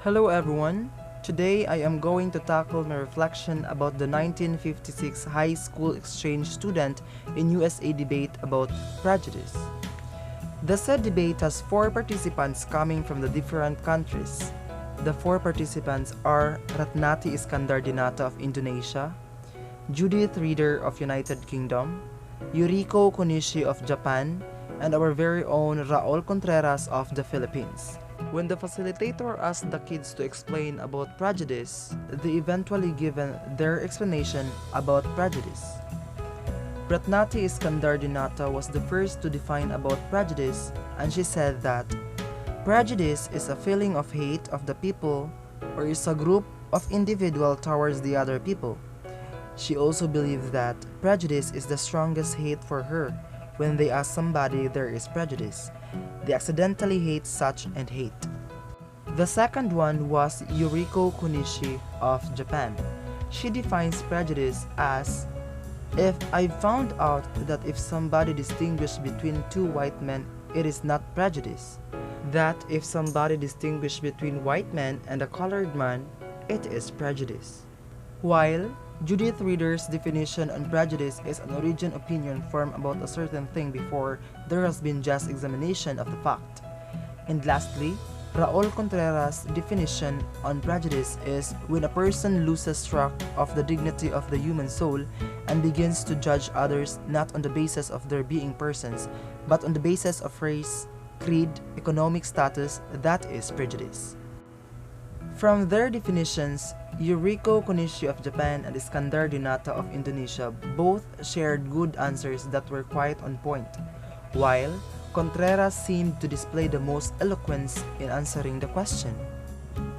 Hello everyone. Today I am going to tackle my reflection about the 1956 high school exchange student in USA debate about prejudice. The said debate has four participants coming from the different countries. The four participants are Ratnati Iskandar Dinata of Indonesia, Judith Reader of United Kingdom, Yuriko Konishi of Japan, and our very own Raul Contreras of the Philippines. When the facilitator asked the kids to explain about prejudice, they eventually given their explanation about prejudice. Ratnati Iskandar Dinata was the first to define about prejudice, and she said that prejudice is a feeling of hate of the people or is a group of individual towards the other people. She also believed that prejudice is the strongest hate for her. When they ask somebody there is prejudice, they accidentally hate such and hate. The second one was Yuriko Kunishi of Japan. She defines prejudice as if I found out that if somebody distinguished between two white men, it is not prejudice. That if somebody distinguished between white men and a colored man, it is prejudice. While Judith Reader's definition on prejudice is an origin opinion formed about a certain thing before there has been just examination of the fact. And lastly, Raul Contreras' definition on prejudice is when a person loses track of the dignity of the human soul and begins to judge others not on the basis of their being persons, but on the basis of race, creed, economic status. That is prejudice. From their definitions, Yuriko Konishi of Japan and Iskandar Dinata of Indonesia both shared good answers that were quite on point, while Contreras seemed to display the most eloquence in answering the question.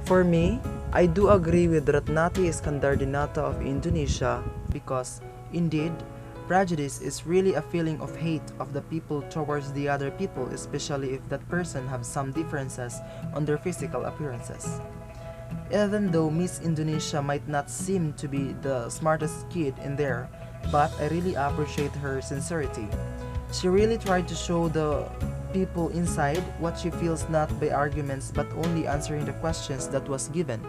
For me, I do agree with Ratnati Iskandar Dinata of Indonesia because, indeed, prejudice is really a feeling of hate of the people towards the other people, especially if that person has some differences on their physical appearances. Even though Miss Indonesia might not seem to be the smartest kid in there, but I really appreciate her sincerity. She really tried to show the people inside what she feels not by arguments but only answering the questions that was given.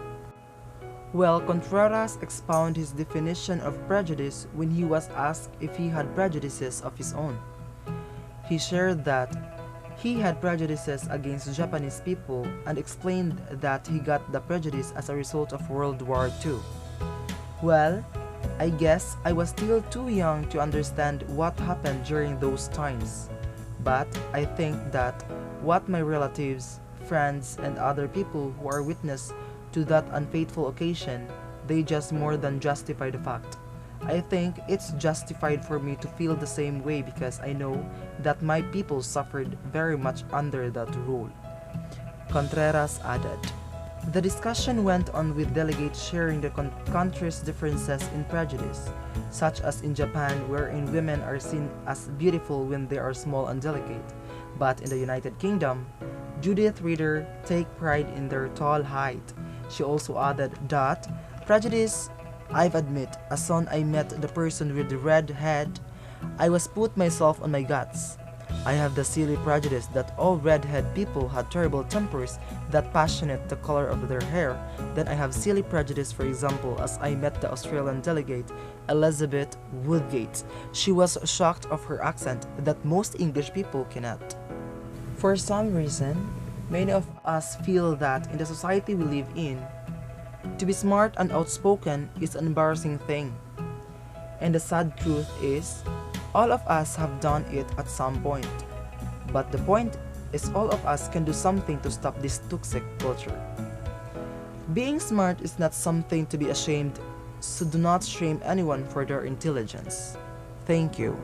Well, Contreras expounded his definition of prejudice when he was asked if he had prejudices of his own. He shared that he had prejudices against Japanese people and explained that he got the prejudice as a result of World War II. Well, I guess I was still too young to understand what happened during those times. But I think that what my relatives, friends, and other people who are witness to that unfaithful occasion, they just more than justify the fact. I think it's justified for me to feel the same way because I know that my people suffered very much under that rule. Contreras added. The discussion went on with delegates sharing the country's differences in prejudice, such as in Japan wherein women are seen as beautiful when they are small and delicate, but in the United Kingdom, Judith Reader take pride in their tall height. She also added that prejudice, I've admit, as soon I met the person with the red head, I was put myself on my guts. I have the silly prejudice that all redhead people had terrible tempers that passionate the color of their hair. Then I have silly prejudice, for example, as I met the Australian delegate, Elizabeth Woodgate. She was shocked of her accent that most English people cannot. For some reason, many of us feel that in the society we live in, to be smart and outspoken is an embarrassing thing. And the sad truth is, all of us have done it at some point. But the point is all of us can do something to stop this toxic culture. Being smart is not something to be ashamed, so do not shame anyone for their intelligence. Thank you.